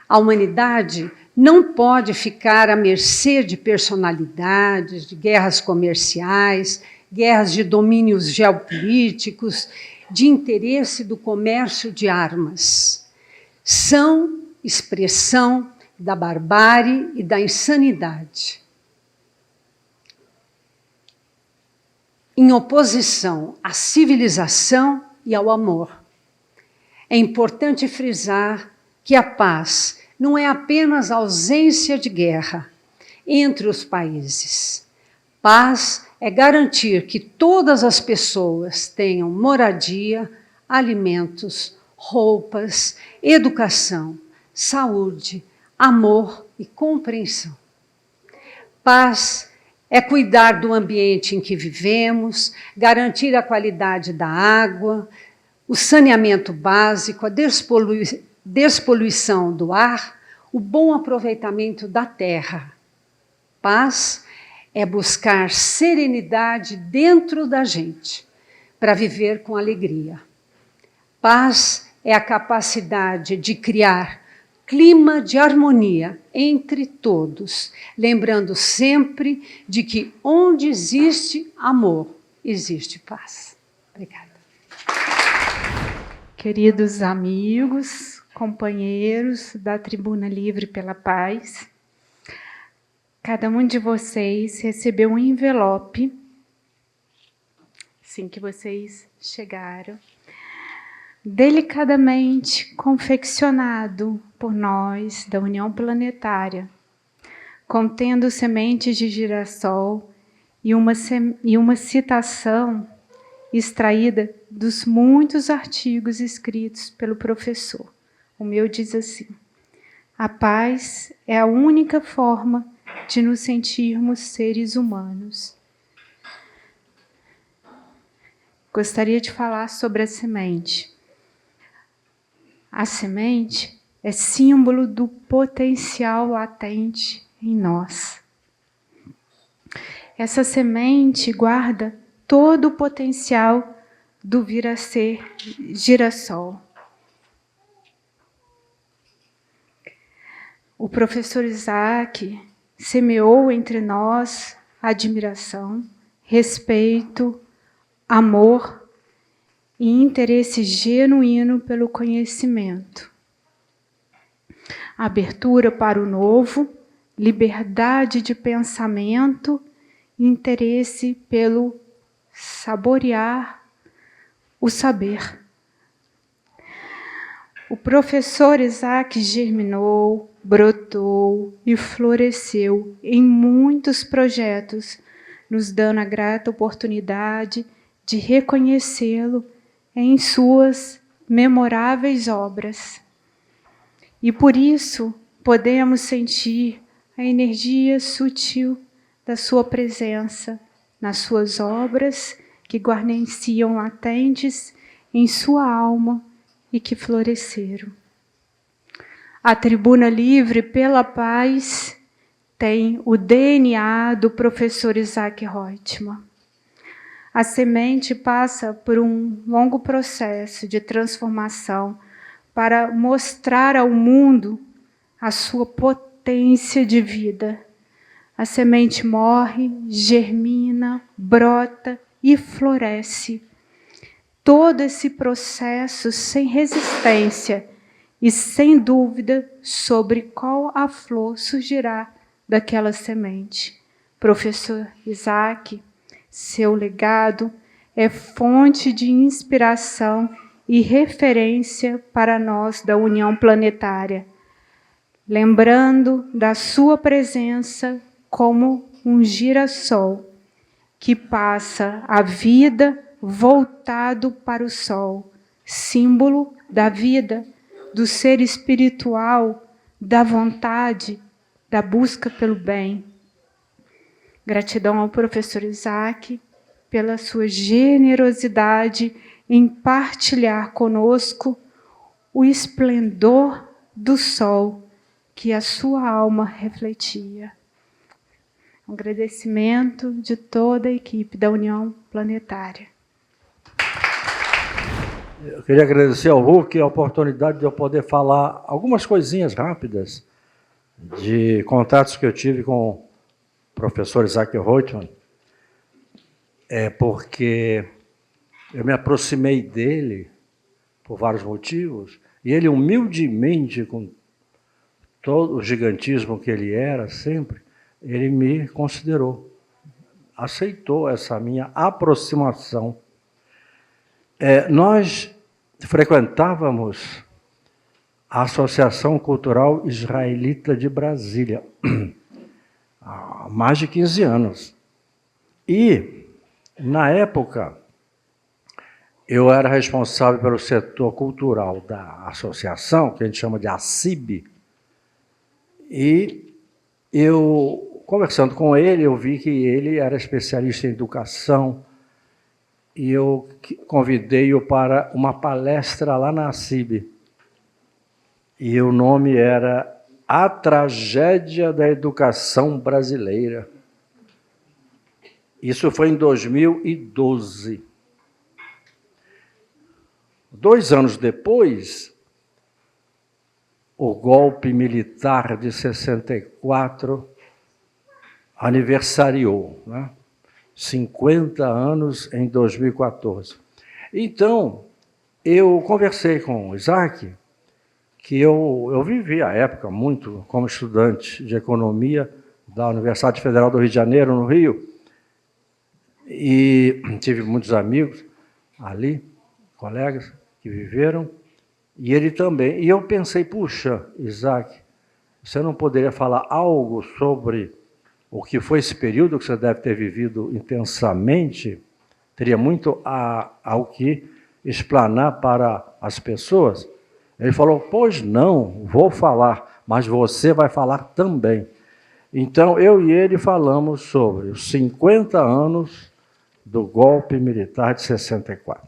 A humanidade não pode ficar à mercê de personalidades, de guerras comerciais, guerras de domínios geopolíticos, de interesse do comércio de armas. São expressão da barbárie e da insanidade. Em oposição à civilização e ao amor. É importante frisar que a paz não é apenas ausência de guerra entre os países. Paz é garantir que todas as pessoas tenham moradia, alimentos, roupas, educação, saúde, amor e compreensão. Paz é cuidar do ambiente em que vivemos, garantir a qualidade da água, o saneamento básico, a despoluição do ar, o bom aproveitamento da terra. Paz é buscar serenidade dentro da gente, para viver com alegria. Paz é a capacidade de criar clima de harmonia entre todos, lembrando sempre de que onde existe amor, existe paz. Obrigada.
Queridos amigos, companheiros da Tribuna Livre pela Paz, cada um de vocês recebeu um envelope, assim que vocês chegaram, delicadamente confeccionado por nós da União Planetária, contendo sementes de girassol e uma citação extraída dos muitos artigos escritos pelo professor. O meu diz assim: a paz é a única forma de nos sentirmos seres humanos. Gostaria de falar sobre a semente. A semente é símbolo do potencial latente em nós. Essa semente guarda todo o potencial do vir a ser girassol. O professor Isaac semeou entre nós admiração, respeito, amor e interesse genuíno pelo conhecimento. Abertura para o novo, liberdade de pensamento, interesse pelo saborear o saber. O professor Isaac germinou, brotou e floresceu em muitos projetos, nos dando a grata oportunidade de reconhecê-lo em suas memoráveis obras. E por isso podemos sentir a energia sutil da sua presença nas suas obras, que guarneciam latentes em sua alma e que floresceram. A Tribuna Livre pela Paz tem o DNA do professor Isaac Reutemann. A semente passa por um longo processo de transformação para mostrar ao mundo a sua potência de vida. A semente morre, germina, brota e floresce. Todo esse processo sem resistência e sem dúvida sobre qual a flor surgirá daquela semente. Professor Isaac, seu legado é fonte de inspiração e referência para nós da União Planetária, lembrando da sua presença como um girassol que passa a vida voltado para o sol, símbolo da vida, do ser espiritual, da vontade, da busca pelo bem. Gratidão ao professor Isaac pela sua generosidade em partilhar conosco o esplendor do sol que a sua alma refletia. Um agradecimento de toda a equipe da União Planetária.
Eu queria agradecer ao Hulk a oportunidade de eu poder falar algumas coisinhas rápidas de contatos que eu tive com o professor Isaac Reutemann, porque eu me aproximei dele por vários motivos, e ele humildemente, com todo o gigantismo que ele era sempre, ele me considerou, aceitou essa minha aproximação. Nós frequentávamos a Associação Cultural Israelita de Brasília há mais de 15 anos. E, na época, eu era responsável pelo setor cultural da associação, que a gente chama de ACIB, e eu, conversando com ele, eu vi que ele era especialista em educação, e eu convidei-o para uma palestra lá na ACIB. E o nome era A Tragédia da Educação Brasileira. Isso foi em 2012. 2 anos depois, o golpe militar de 64 aniversariou, né? 50 anos em 2014. Então, eu conversei com o Isaac, que eu vivi a época muito como estudante de economia da Universidade Federal do Rio de Janeiro, no Rio, e tive muitos amigos ali, colegas que viveram, e ele também. E eu pensei, puxa, Isaac, você não poderia falar algo sobre o que foi esse período que você deve ter vivido intensamente? Teria muito ao que explanar para as pessoas. Ele falou, pois não, vou falar, mas você vai falar também. Então, eu e ele falamos sobre os 50 anos do golpe militar de 64.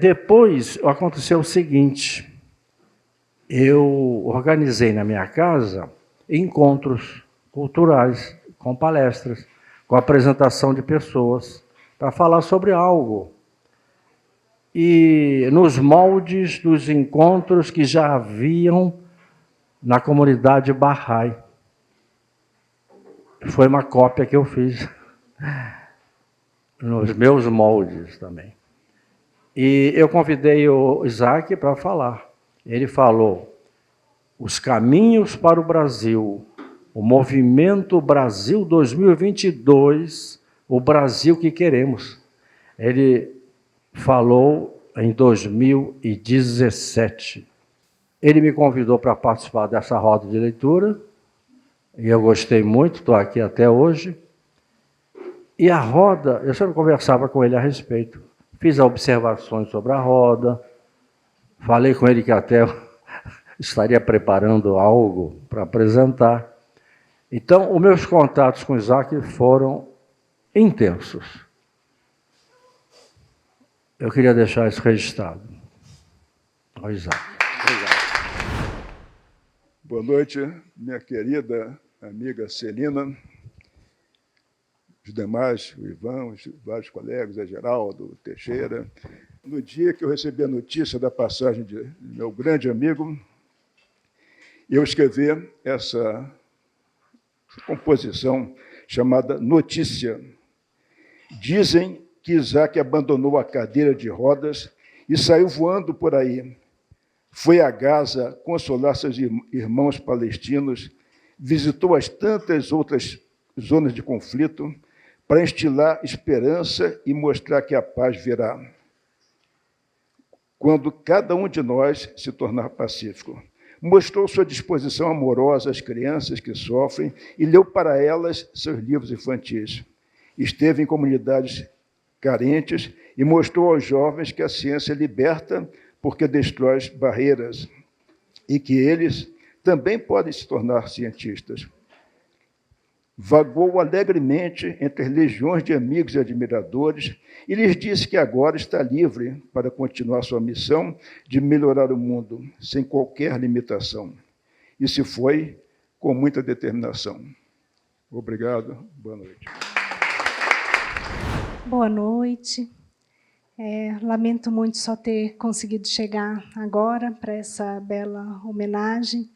Depois aconteceu o seguinte, eu organizei na minha casa encontros culturais, com palestras, com apresentação de pessoas, para falar sobre algo. E nos moldes dos encontros que já haviam na comunidade Bahá'í. Foi uma cópia que eu fiz nos meus moldes também. E eu convidei o Isaac para falar. Ele falou, os caminhos para o Brasil, o movimento Brasil 2022, o Brasil que queremos. Ele falou em 2017. Ele me convidou para participar dessa roda de leitura, e eu gostei muito, estou aqui até hoje. E a roda, eu sempre conversava com ele a respeito, fiz observações sobre a roda, falei com ele que até estaria preparando algo para apresentar. Então, os meus contatos com Isaac foram intensos. Eu queria deixar isso registrado. Oi, Isaac.
Obrigado. Boa noite, minha querida amiga Celina, os demais, o Ivan, os vários colegas, a Geraldo, Teixeira. No dia que eu recebi a notícia da passagem de meu grande amigo, eu escrevi essa composição chamada Notícia. Dizem que Isaac abandonou a cadeira de rodas e saiu voando por aí. Foi a Gaza consolar seus irmãos palestinos, visitou as tantas outras zonas de conflito para instilar esperança e mostrar que a paz virá quando cada um de nós se tornar pacífico. Mostrou sua disposição amorosa às crianças que sofrem e leu para elas seus livros infantis. Esteve em comunidades carentes e mostrou aos jovens que a ciência liberta porque destrói barreiras e que eles também podem se tornar cientistas. Vagou alegremente entre as legiões de amigos e admiradores e lhes disse que agora está livre para continuar sua missão de melhorar o mundo, sem qualquer limitação. E se foi com muita determinação. Obrigado, boa noite.
Boa noite. Lamento muito só ter conseguido chegar agora para essa bela homenagem.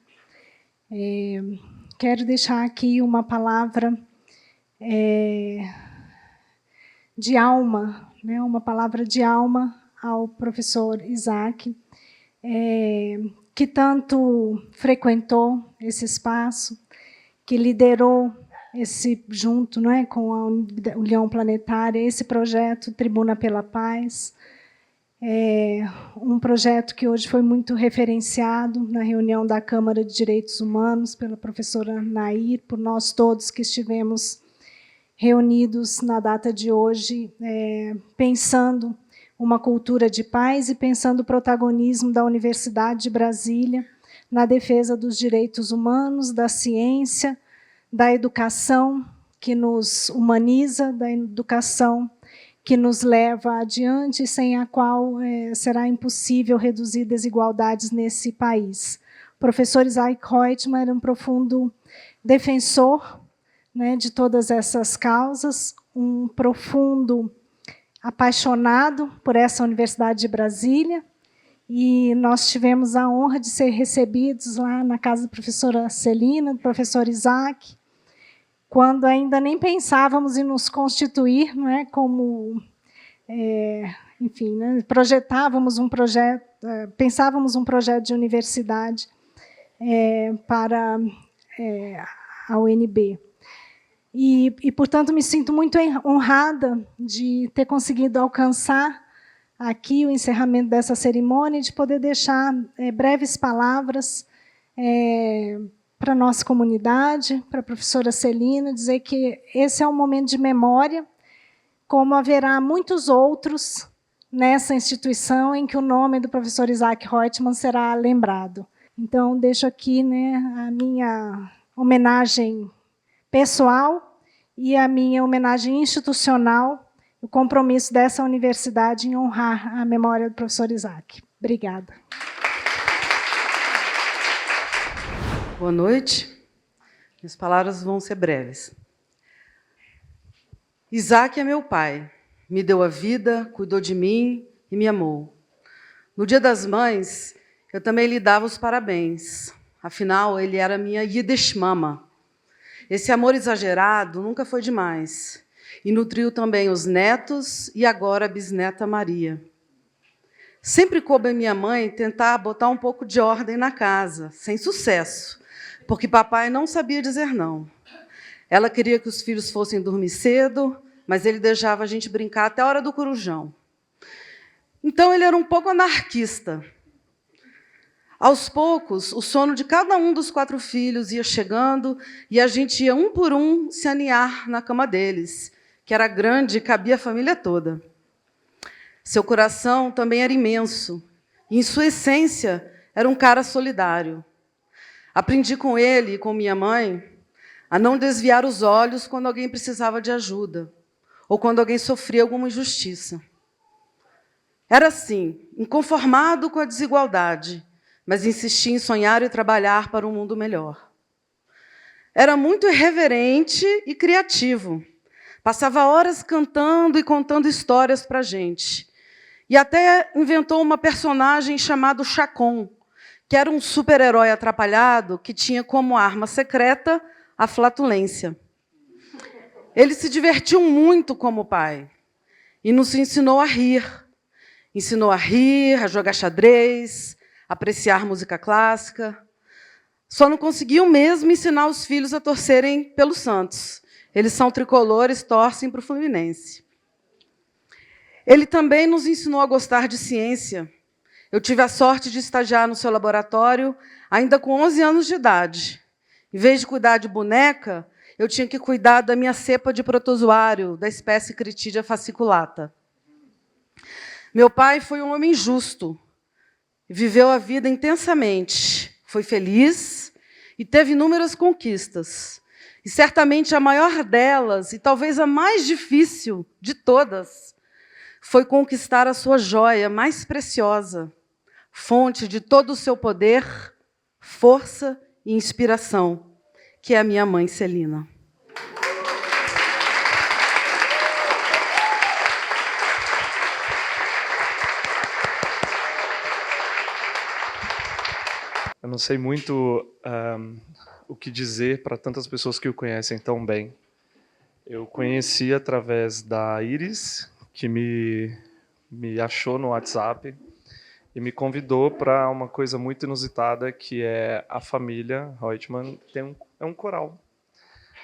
Quero deixar aqui uma palavra de alma, né? Uma palavra de alma ao professor Isaac, que tanto frequentou esse espaço, que liderou junto, não é, com a União Planetária, esse projeto Tribuna pela Paz, um projeto que hoje foi muito referenciado na reunião da Câmara de Direitos Humanos pela professora Nair, por nós todos que estivemos reunidos na data de hoje, pensando uma cultura de paz e pensando o protagonismo da Universidade de Brasília na defesa dos direitos humanos, da ciência, da educação que nos humaniza, da educação que nos leva adiante, sem a qual será impossível reduzir desigualdades nesse país. O professor Isaac Reutemann era um profundo defensor, né, de todas essas causas, um profundo apaixonado por essa Universidade de Brasília, e nós tivemos a honra de ser recebidos lá na casa da professora Celina, do professor Isaac, quando ainda nem pensávamos em nos constituir, não é, como, enfim, né, pensávamos um projeto de universidade para a UNB. E, portanto, me sinto muito honrada de ter conseguido alcançar aqui o encerramento dessa cerimônia e de poder deixar breves palavras para a nossa comunidade, para a professora Celina, dizer que esse é um momento de memória, como haverá muitos outros nessa instituição em que o nome do professor Isaac Reutemann será lembrado. Então, deixo aqui, né, a minha homenagem pessoal e a minha homenagem institucional, o compromisso dessa universidade em honrar a memória do professor Isaac. Obrigada.
Boa noite. Minhas palavras vão ser breves. Isaac é meu pai. Me deu a vida, cuidou de mim e me amou. No Dia das Mães, eu também lhe dava os parabéns. Afinal, ele era minha Yiddish mama. Esse amor exagerado nunca foi demais. E nutriu também os netos e agora a bisneta Maria. Sempre coube a minha mãe tentar botar um pouco de ordem na casa, sem sucesso, porque papai não sabia dizer não. Ela queria que os filhos fossem dormir cedo, mas ele deixava a gente brincar até a hora do corujão. Então, ele era um pouco anarquista. Aos poucos, o sono de cada um dos 4 filhos ia chegando e a gente ia, um por um, se aninhar na cama deles, que era grande e cabia a família toda. Seu coração também era imenso e, em sua essência, era um cara solidário. Aprendi com ele e com minha mãe a não desviar os olhos quando alguém precisava de ajuda ou quando alguém sofria alguma injustiça. Era assim, inconformado com a desigualdade, mas insistia em sonhar e trabalhar para um mundo melhor. Era muito irreverente e criativo. Passava horas cantando e contando histórias para a gente. E até inventou uma personagem chamada Chacon, que era um super-herói atrapalhado que tinha como arma secreta a flatulência. Ele se divertiu muito como pai e nos ensinou a rir. Ensinou a rir, a jogar xadrez, a apreciar música clássica. Só não conseguiu mesmo ensinar os filhos a torcerem pelo Santos. Eles são tricolores, torcem para o Fluminense. Ele também nos ensinou a gostar de ciência. Eu tive a sorte de estagiar no seu laboratório ainda com 11 anos de idade. Em vez de cuidar de boneca, eu tinha que cuidar da minha cepa de protozoário, da espécie Critidia fasciculata. Meu pai foi um homem justo, viveu a vida intensamente, foi feliz e teve inúmeras conquistas. E certamente a maior delas, e talvez a mais difícil de todas, foi conquistar a sua joia mais preciosa, fonte de todo o seu poder, força e inspiração, que é a minha mãe Celina.
Eu não sei muito o que dizer para tantas pessoas que o conhecem tão bem. Eu conheci através da Iris, que me achou no WhatsApp e me convidou para uma coisa muito inusitada, que é a família Reutemann é um coral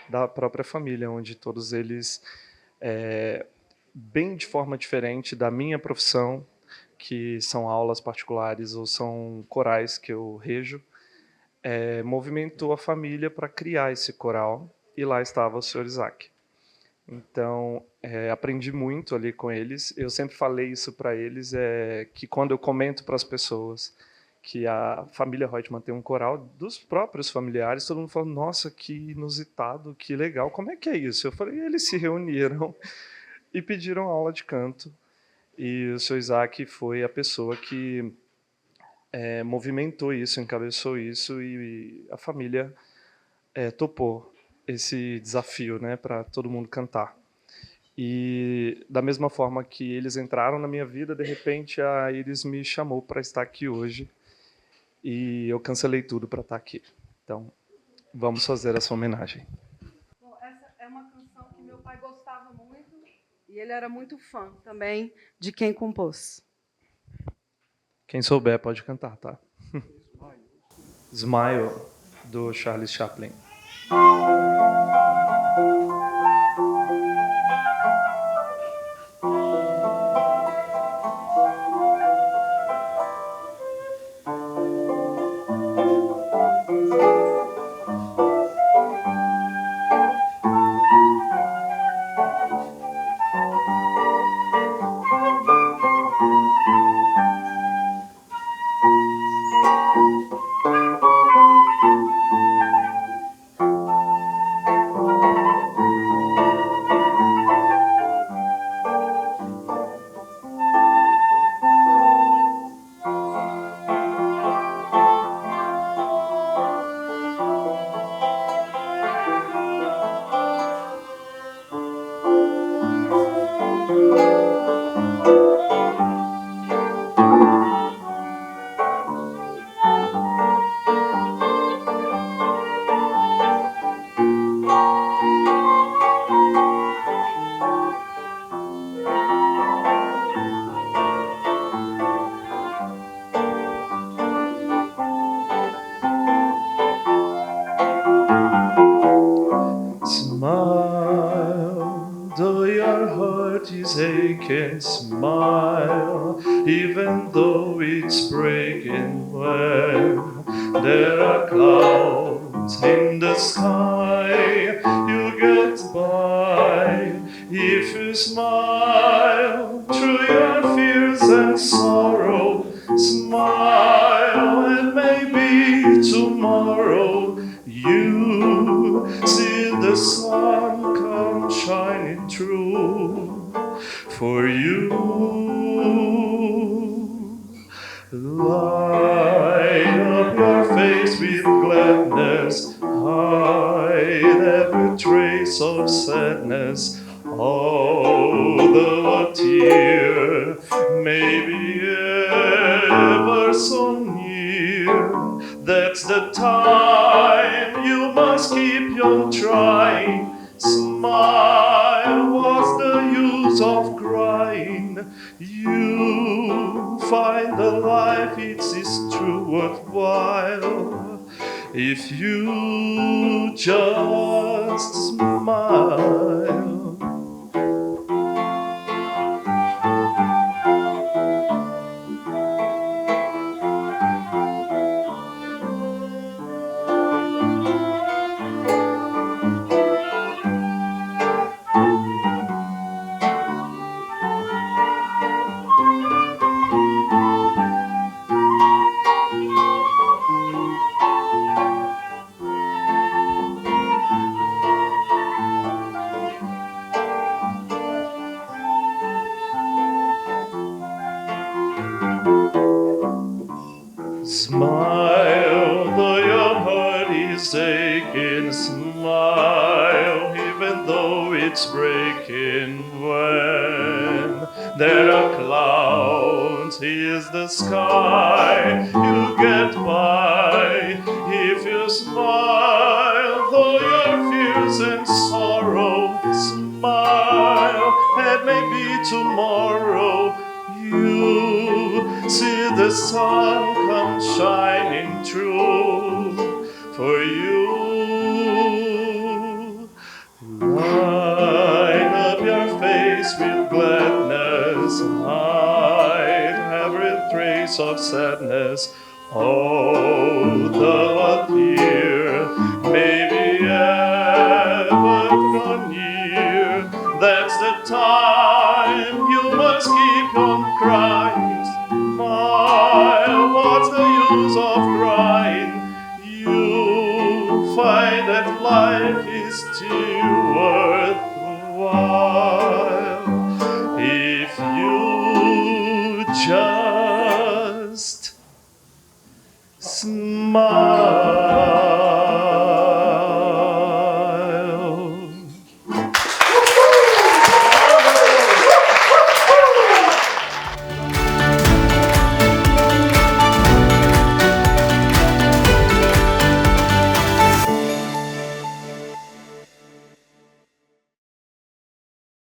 da própria família, onde todos eles, bem de forma diferente da minha profissão, que são aulas particulares ou são corais que eu rejo, movimentou a família para criar esse coral, e lá estava o Sr. Isaac. Então, aprendi muito ali com eles. Eu sempre falei isso para eles, que quando eu comento para as pessoas que a família Reutemann tem um coral, dos próprios familiares, todo mundo fala, nossa, que inusitado, que legal, como é que é isso? Eu falei, eles se reuniram e pediram aula de canto. E o Sr. Isaac foi a pessoa que movimentou isso, encabeçou isso, e a família topou esse desafio, né, para todo mundo cantar. E da mesma forma que eles entraram na minha vida, de repente a Iris me chamou para estar aqui hoje, e eu cancelei tudo para estar aqui. Então, vamos fazer essa homenagem.
Bom, essa E ele era muito fã também de quem compôs.
Quem souber pode cantar, tá? Smile, do Charles Chaplin. Smile, though your heart is aching, smile, even though it's breaking. When there are clouds in the sky, you get by if you smile through your fears and sorrow. Smile, and maybe tomorrow you see the sun come shining through for you. Light up your face with gladness, hide every trace of sadness. Although a tear may be ever so near, that's the time you must keep on trying. Smile, what's the use of crying? You find the life it is true worthwhile if you just smile. Smile, though your heart is aching. Smile, even though it's breaking. When there are clouds, is the sky you get by if you smile, though your fears and sorrow. Smile, and maybe tomorrow you see the sun come shining through for you. Light up your face with gladness, hide every trace of sadness. Although a tear may